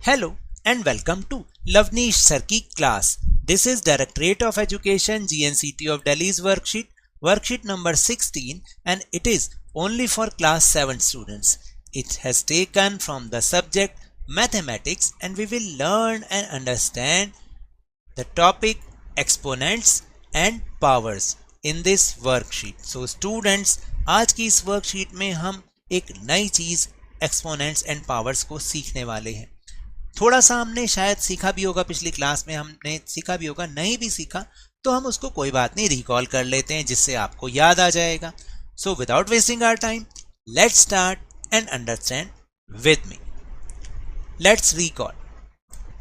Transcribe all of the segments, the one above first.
Hello and welcome to Lavneesh Sir की class. This is Directorate of Education GNCT of Delhi's worksheet number 16, and it is only for class 7 students. It has taken from the subject mathematics, and we will learn and understand the topic exponents and powers in this worksheet. So students, आज की इस worksheet में हम एक नई चीज exponents and powers को सीखने वाले हैं. थोड़ा सा हमने शायद सीखा भी होगा, पिछली क्लास में हमने सीखा भी होगा, नहीं भी सीखा तो हम उसको कोई बात नहीं रिकॉल कर लेते हैं जिससे आपको याद आ जाएगा. So without wasting our time, let's start and understand with me. Let's recall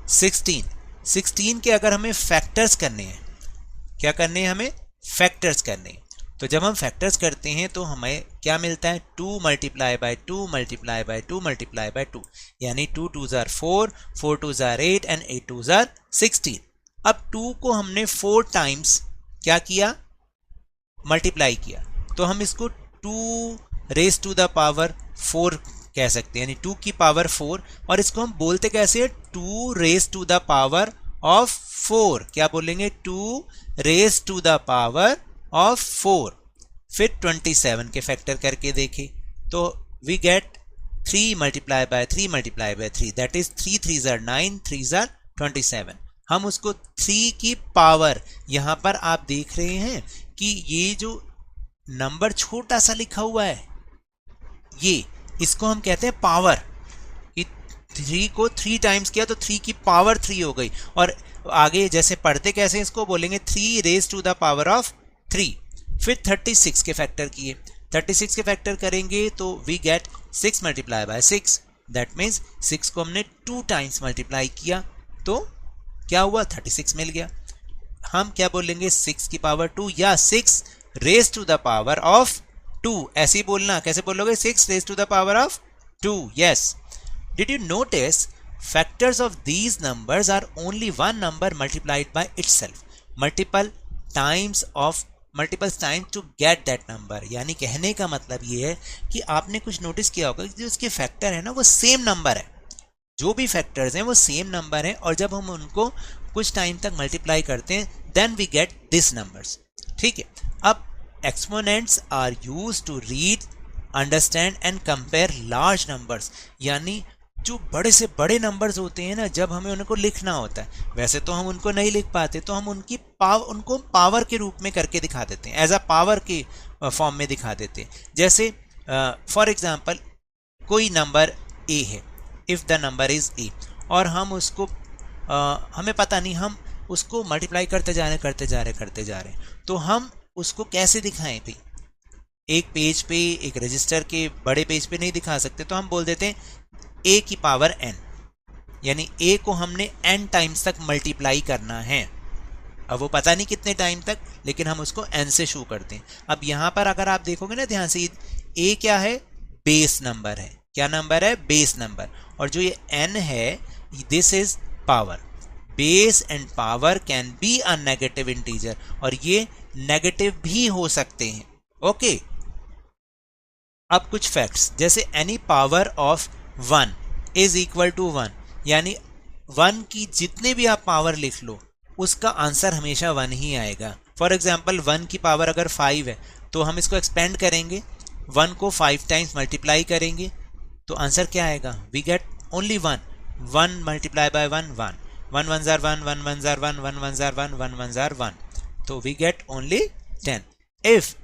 16 के अगर हमें फैक्टर्स करने हैं, क्या करने हैं, हमें फैक्टर्स करने हैं. तो जब हम फैक्टर्स करते हैं तो हमें क्या मिलता है, 2 multiply by 2 multiply by 2 multiply by 2, यानी 2 2s are 4, 4 2s are 8 and 8 2s are 16. अब 2 को हमने 4 टाइम्स क्या किया, मल्टीप्लाई किया, तो हम इसको 2 रेज टू द पावर 4 कह सकते हैं, यानी 2 की पावर 4. और इसको हम बोलते कैसे, 2 raise to the power of 4. क्या बोलेंगे, 2 raise to the power of 4. फिर 27 के फैक्टर करके देखें तो we get 3 multiply by 3 multiply by 3, that is 3 3s are 9, 3s are 27. हम उसको 3 की पावर, यहां पर आप देख रहे हैं कि ये जो नंबर छोटा सा लिखा हुआ है, ये इसको हम कहते हैं पावर. कि 3 को 3 टाइम्स किया तो 3 की पावर 3 हो गई. और आगे जैसे पढ़ते कैसे, इसको बोलेंगे 3 raise to the power of 3. फिर 36 के फैक्टर किए, 36 के फैक्टर करेंगे तो we get 6 multiply by 6, that means 6 को हमने 2 टाइम्स मल्टीप्लाई किया तो क्या हुआ, 36 मिल गया. हम क्या बोलेंगे, 6 की पावर 2 या 6 raise to the power of 2. ऐसे ही बोलना, कैसे बोलोगे, 6 raise to the power of 2. Yes. Did you notice factors of these numbers are only one number multiplied by itself, multiple time to get that number. यानी कहने का मतलब ये है कि आपने कुछ नोटिस किया होगा कि जो उसके फैक्टर है ना, वो सेम नंबर है. जो भी फैक्टर्स हैं वो सेम नंबर है, और जब हम उनको कुछ टाइम तक मल्टीप्लाई करते हैं then we get this numbers. ठीक है. अब exponents are used to read, understand and compare large numbers. यानी जो बड़े से बड़े नंबर्स होते हैं ना, जब हमें उनको लिखना होता है, वैसे तो हम उनको नहीं लिख पाते, तो हम उनको पावर के रूप में करके दिखा देते हैं, एज अ पावर के फॉर्म में दिखा देते हैं. जैसे फॉर एग्जांपल कोई नंबर ए है, if the number is a, और हम उसको हमें पता नहीं, हम उसको मल्टीप्लाई करते जा रहे हैं, तो हम उसको कैसे दिखाएं भाई, एक पेज पे, एक रजिस्टर के बड़े पेज पे नहीं दिखा सकते, तो हम बोल देते हैं a की पावर n, यानी a को हमने n टाइम्स तक मल्टीप्लाई करना है. अब वो पता नहीं कितने टाइम तक, लेकिन हम उसको n से शो करते हैं. अब यहाँ पर अगर आप देखोगे ना ध्यान से, a क्या है, बेस नंबर है. क्या नंबर है, बेस नंबर. और जो ये n है, this is power. Base and power can be a negative integer, और ये नेगेटिव भी हो सकते हैं. ओके. अब कुछ फैक्ट्स, जैसे any power of 1 is equal to 1, यानी 1 की जितने भी आप पावर लिख लो उसका आंसर हमेशा 1 ही आएगा. फॉर एग्जांपल 1 की पावर अगर 5 है तो हम इसको एक्सपेंड करेंगे, 1 को 5 टाइम्स मल्टीप्लाई करेंगे तो आंसर क्या आएगा, we get only 1. 1 multiply by 1, 1 1 1s are 1, 1 1s are 1, 1 1s are 1, 1 1s are 1, तो we get only 10. If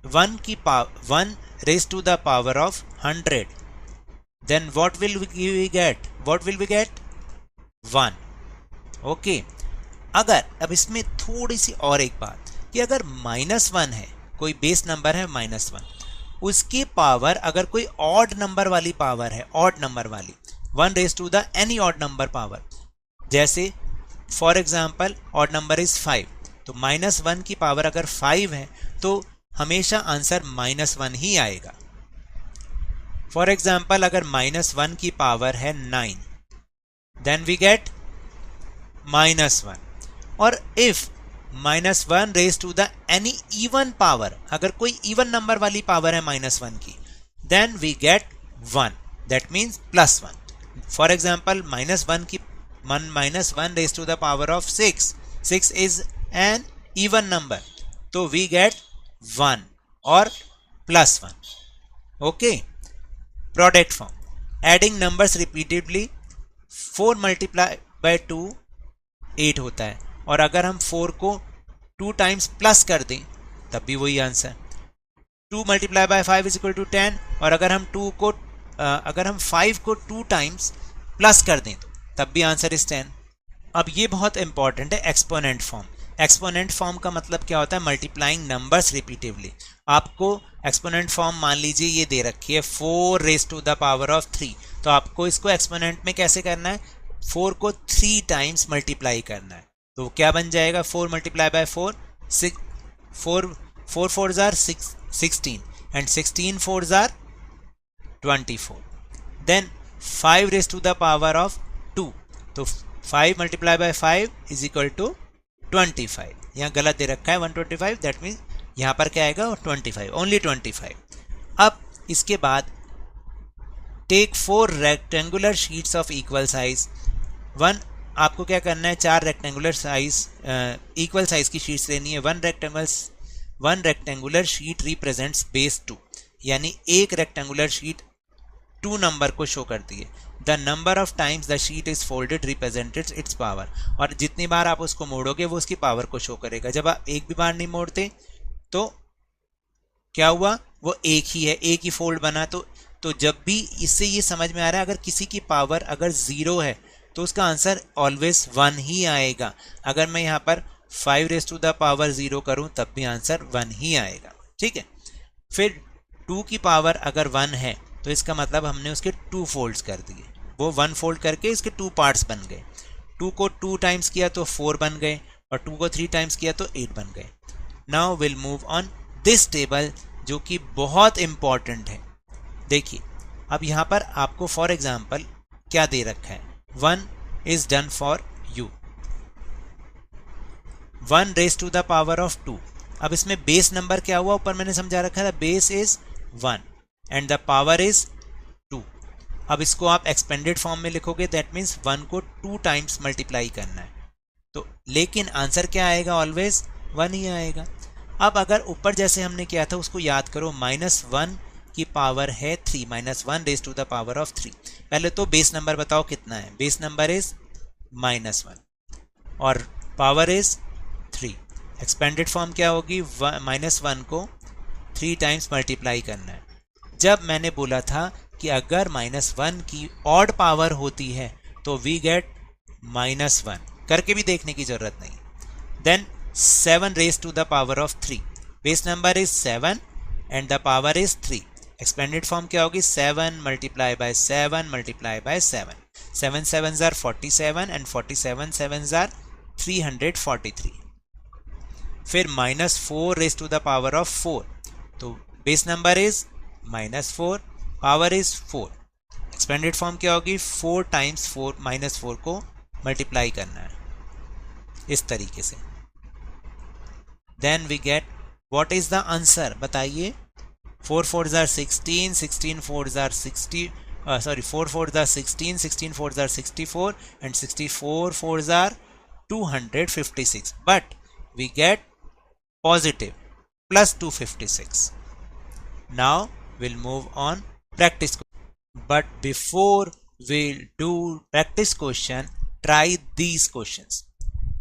1 raised to the power of 100, then what will we get, 1. Okay. अगर अब इसमें थोड़ी सी और एक बात, कि अगर -1 है, कोई बेस नंबर है -1, उसकी पावर अगर कोई ऑड नंबर वाली पावर है, ऑड नंबर वाली, 1 raised to the any odd number power, जैसे for example odd number is 5, तो -1 की पावर अगर 5 है तो हमेशा आंसर -1 ही आएगा. फॉर एग्जाम्पल अगर -1 की पावर है 9, देन वी गेट -1. और if -1 raise to the any even power, अगर कोई इवन नंबर वाली पावर है -1 की, then we get 1. That means plus one. For example -1 की -1 raise to the power of 6 is an even number, तो we get 1 और +1. Okay. Product form, adding numbers repeatedly, 4 multiply by 2 8 होता है, और अगर हम 4 को 2 टाइम्स प्लस कर दें तब भी वही answer. 2 multiply by 5 is equal to 10, और अगर हम 5 को 2 टाइम्स प्लस कर दें तो तब भी आंसर इज 10. अब ये बहुत इंपॉर्टेंट है, एक्सपोनेंट फॉर्म. एक्सपोनेंट फॉर्म का मतलब क्या होता है? Multiplying numbers repetitively. आपको एक्सपोनेंट फॉर्म मान लीजिए ये दे रखी है 4 raise to the power of 3, तो आपको इसको एक्सपोनेंट में कैसे करना है? 4 को 3 टाइम्स मल्टीप्लाई करना है. तो क्या बन जाएगा? 4 multiply by 4, 4 4 are 16 and 16 4 are 24. Then 5 raise to the power of 2, तो 5 multiply by 5 is equal to 25. यहाँ गलत दे रखा है 125, दैट मीन्स यहाँ पर क्या आएगा? 25, ओनली 25. अब इसके बाद take 4 rectangular sheets of equal size. आपको क्या करना है? 4 रेक्टेंगुलर साइज इक्वल साइज की शीट्स लेनी है. One rectangular sheet represents base 2, यानी एक रेक्टेंगुलर शीट 2 नंबर को शो करती है. The number of times the sheet is folded represented its power, और जितनी बार आप उसको मोड़ोगे वो उसकी पावर को शो करेगा. जब आप एक भी बार नहीं मोड़ते तो क्या हुआ? वो एक ही है, एक ही फोल्ड बना. तो जब भी इससे ये समझ में आ रहा है, अगर किसी की पावर अगर 0 है तो उसका आंसर ऑलवेज 1 ही आएगा. अगर मैं यहाँ पर 5 रेज टू द पावर 0 करूँ तब भी आंसर 1 ही आएगा. ठीक है. फिर 2 की पावर अगर 1 है तो इसका मतलब हमने उसके 2 फोल्ड्स कर दिए. वो 1 फोल्ड करके इसके 2 पार्ट्स बन गए. 2 को 2 टाइम्स किया तो 4 बन गए, और 2 को 3 टाइम्स किया तो 8 बन गए. Now will move on this table, जो कि बहुत इंपॉर्टेंट है. देखिए, अब यहाँ पर आपको फॉर एग्जाम्पल क्या दे रखा है? 1 is done for you, 1 raise to the power of 2. अब इसमें बेस नंबर क्या हुआ? ऊपर मैंने समझा रखा था, base is 1 and the power is 2. अब इसको आप एक्सपेंडेड फॉर्म में लिखोगे, दैट मीन्स 1 को 2 टाइम्स मल्टीप्लाई करना है. तो लेकिन आंसर क्या आएगा? ऑलवेज 1 ही आएगा. अब अगर ऊपर जैसे हमने किया था उसको याद करो, -1 की पावर है 3, -1 raise to the power of 3. पहले तो बेस नंबर बताओ कितना है? बेस नंबर इज -1 और पावर इज 3. एक्सपेंडेड फॉर्म क्या होगी? -1 को 3 टाइम्स मल्टीप्लाई करना है. जब मैंने बोला था कि अगर -1 की ऑड पावर होती है तो वी गेट -1, करके भी देखने की जरूरत नहीं. Then 7 raise to the power of 3, base number is 7 and the power is 3. Expanded form क्या होगी? 7 multiply by 7 multiply by 7. 7 7s are 47 and 47 7s are 343. फिर -4 raise to the power of 4, तो base number is -4, power is 4. Expanded form क्या होगी? 4 times 4 -4 को multiply करना है इस तरीके से. Then we get what is the answer? बताइए. 4 4s are 16, 16 4s are 60, 4 4s are 16, 16 4s are 64 and 64 4s are 256. But we get positive plus 256. Now we'll move on practice. But before we'll do practice question, try these questions.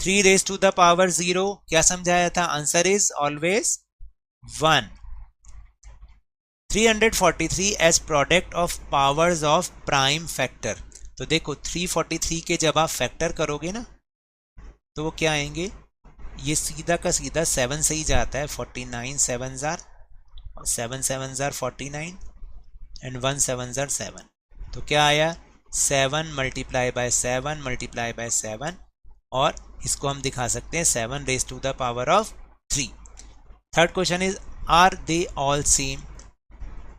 3 raised to the power 0, क्या समझाया था? Answer is always 1. 343 as product of powers of prime factor. तो देखो 343 के जब आप factor करोगे ना तो वो क्या आएंगे? ये सीधा का सीधा 7 से ही जाता है. 49 7s are, 7 7s are 49 and 1 7s are 7. तो क्या आया? 7 मल्टीप्लाई बाय 7 मल्टीप्लाई बाय 7, और इसको हम दिखा सकते हैं 7 raise to the power of 3. Third question is are they all same?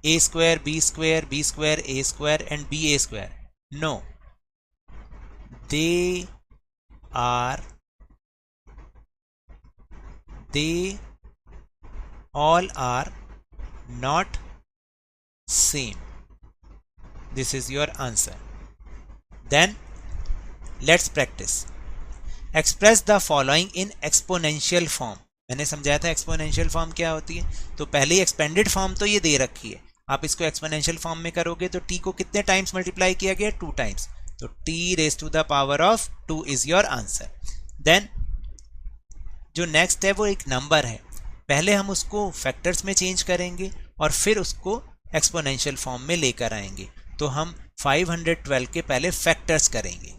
a square b square b square a square and b a square? No, they all are not same. This is your answer. Then let's practice. Express the following in exponential form. मैंने समझाया था exponential form क्या होती है, तो पहले ही expanded form तो ये दे रखी है, आप इसको एक्सपोनेंशियल फॉर्म में करोगे तो t को कितने टाइम्स मल्टीप्लाई किया गया, 2 टाइम्स, तो t raise to the power of 2 is your answer. Then जो नेक्स्ट है वो एक नंबर है, पहले हम उसको फैक्टर्स में चेंज करेंगे और फिर उसको एक्सपोनेंशियल फॉर्म में लेकर आएंगे। तो हम 512 के पहले फैक्टर्स करेंगे।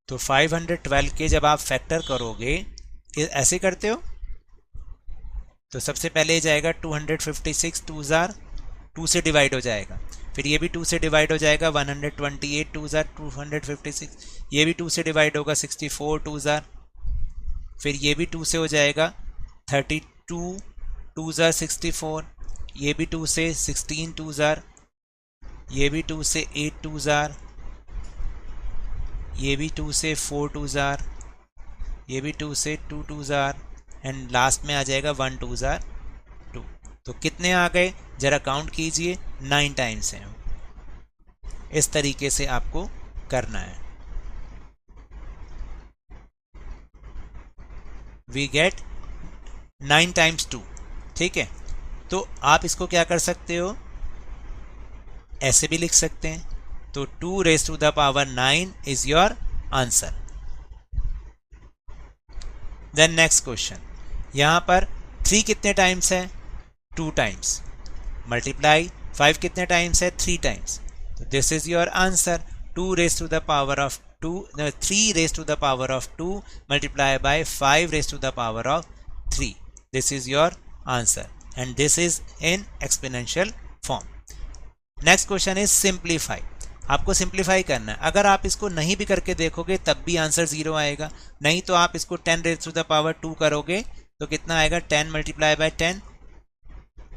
तो 512 के जब आप फैक्टर करोगे, ऐसे करते हो, तो सबसे पहले जाएगा 256, 2 जार 2 से डिवाइड हो जाएगा, फिर ये भी 2 से डिवाइड हो जाएगा, 128, 2 जार 256, ये भी 2 से डिवाइड होगा, 64, 2 जार, फिर ये भी 2 से हो जाएगा, 32, 2 जार 64, ये भी 2 से, 16, 2 जार, ये भी 2 से, 8, 2 जार, ये भी 2 से, 4, 2 जार, ये भी 2 से, 2, 2 जार, एंड लास्ट में आ जाएगा 1, 2 जार 2। तो कितने आ गए जरा काउंट कीजिए, 9 टाइम्स हैं। इस तरीके से आपको करना है। वी गेट 9 टाइम्स 2, ठीक है। तो आप इसको क्या कर सकते हो, ऐसे भी लिख सकते हैं, तो 2 raise to the power 9 is your answer. Then next question, यहां पर 3 कितने टाइम्स है, 2 टाइम्स, मल्टीप्लाई 5 कितने टाइम्स है, 3 टाइम्स, तो this is your answer. 2 raise to the power of 2, 3 raise to the power of 2 multiply by 5 raise to the power of 3, this is your answer and this is in exponential form. Next question is simplify. आपको simplify करना है, अगर आप इसको नहीं भी करके देखोगे तब भी आंसर 0 आएगा, नहीं तो आप इसको 10 रेज टू द पावर 2 करोगे तो कितना आएगा, 10 multiply by 10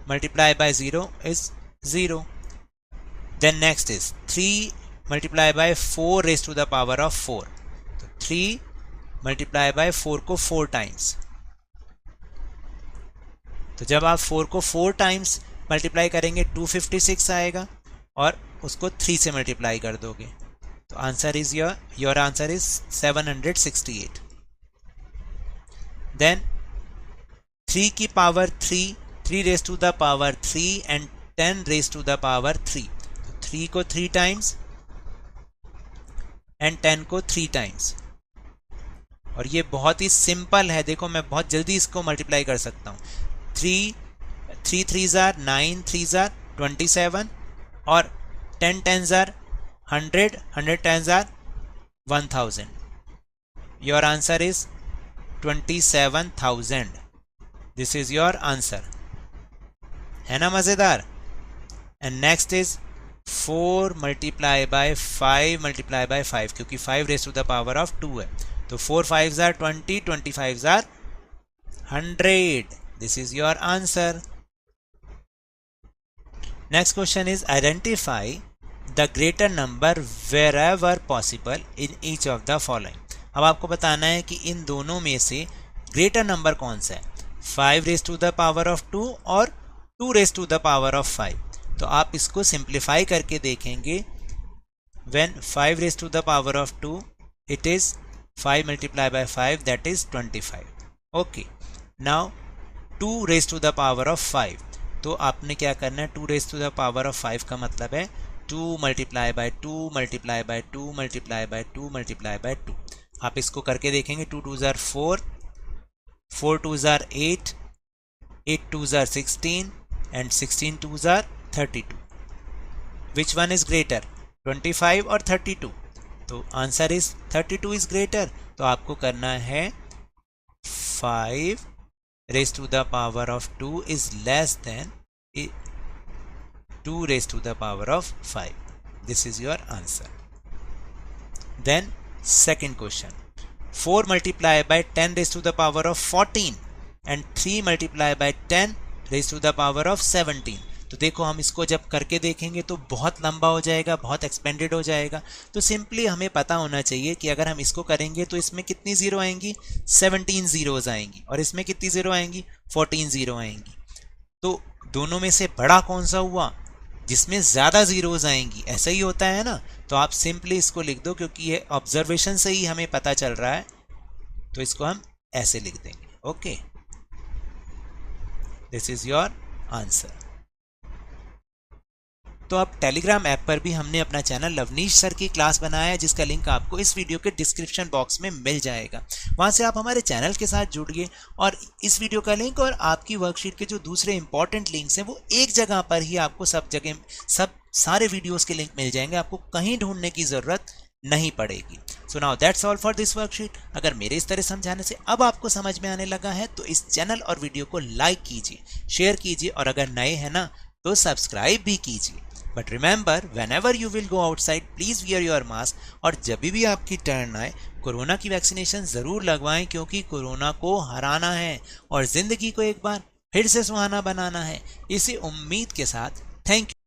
multiply by 0 is 0। Then next is 3 multiply by 4 raise to the power of 4, तो 3 मल्टीप्लाई बाय 4 को 4 टाइम्स, तो जब आप 4 को 4 टाइम्स मल्टीप्लाई करेंगे 256 आएगा और उसको 3 से मल्टीप्लाई कर दोगे, तो answer is your answer is 768। Then 3 की power 3, 3 raise to the power 3 and 10 raise to the power 3, तो 3 को 3 टाइम्स एंड 10 को 3 टाइम्स, और ये बहुत ही सिंपल है, देखो मैं बहुत जल्दी इसको मल्टीप्लाई कर सकता हूँ। 3 3 जार 9, 3 जार 27 और 10 10 जार 100, 100 10 जार 1000। Your answer is 27,000। This is your answer, है ना मजेदार। And next is 4 multiply by 5 multiply by 5, क्योंकि 5 raise to the power of 2 है, तो 4 5 जार 20, 25 जार 100। This is your answer. Next question is identify the greater number wherever possible in each of the following। अब आपको बताना है कि इन दोनों में से ग्रेटर नंबर कौन सा है, 5 raise to the power of 2 और 2 raise to the power of 5। तो आप इसको सिंप्लीफाई करके देखेंगे, when 5 raise to the power of 2 it is 5 multiplied by 5, that is 25। Okay, now 2 raise to the power of 5, तो आपने क्या करना है, 2 raise to the power of 5 का मतलब है 2 multiply by 2 multiply by 2 multiply by 2 multiply by 2। आप इसको करके देखेंगे, 2 2 जार 4, 4 2 जार 8, 8 2 जार 16 एंड 16 2 जार 32। विच वन इज ग्रेटर, 25 और 32? तो आंसर इज 32 इज ग्रेटर। तो आपको करना है 5 raised to the power of 2 is less than 2 raised to the power of 5. This is your answer. Then second question, 4 multiplied by 10 raised to the power of 14 and 3 multiplied by 10 raised to the power of 17। तो देखो हम इसको जब करके देखेंगे तो बहुत लंबा हो जाएगा, बहुत एक्सपेंडेड हो जाएगा। तो सिंपली हमें पता होना चाहिए कि अगर हम इसको करेंगे तो इसमें कितनी जीरो आएंगी, 17 जीरोज आएंगी, और इसमें कितनी जीरो आएंगी, 14 जीरो आएंगी। तो दोनों में से बड़ा कौन सा हुआ, जिसमें ज़्यादा ज़ीरोज़ आएंगी, ऐसा ही होता है ना। तो आप सिंपली इसको लिख दो, क्योंकि ये ऑब्जर्वेशन से ही हमें पता चल रहा है, तो इसको हम ऐसे लिख देंगे। Okay, this is your answer. तो अब टेलीग्राम ऐप पर भी हमने अपना चैनल लवनीश सर की क्लास बनाया है, जिसका लिंक आपको इस वीडियो के डिस्क्रिप्शन बॉक्स में मिल जाएगा। वहां से आप हमारे चैनल के साथ जुड़िए और इस वीडियो का लिंक और आपकी वर्कशीट के जो दूसरे इंपॉर्टेंट लिंक्स हैं वो एक जगह पर ही आपको सब सारे वीडियोस के लिंक मिल जाएंगे, आपको कहीं ढूंढने की ज़रूरत नहीं पड़ेगी। So now that's all for this worksheet. अगर मेरे इस तरह समझाने से अब आपको समझ में आने लगा है तो इस चैनल और वीडियो को लाइक कीजिए, शेयर कीजिए और अगर नए हैं ना तो सब्सक्राइब भी कीजिए। But remember, whenever you will go outside, please wear your mask। और जब भी आपकी टर्न आए कोरोना की वैक्सीनेशन ज़रूर लगवाएं, क्योंकि कोरोना को हराना है और ज़िंदगी को एक बार फिर से सुहाना बनाना है। इसी उम्मीद के साथ थैंक यू।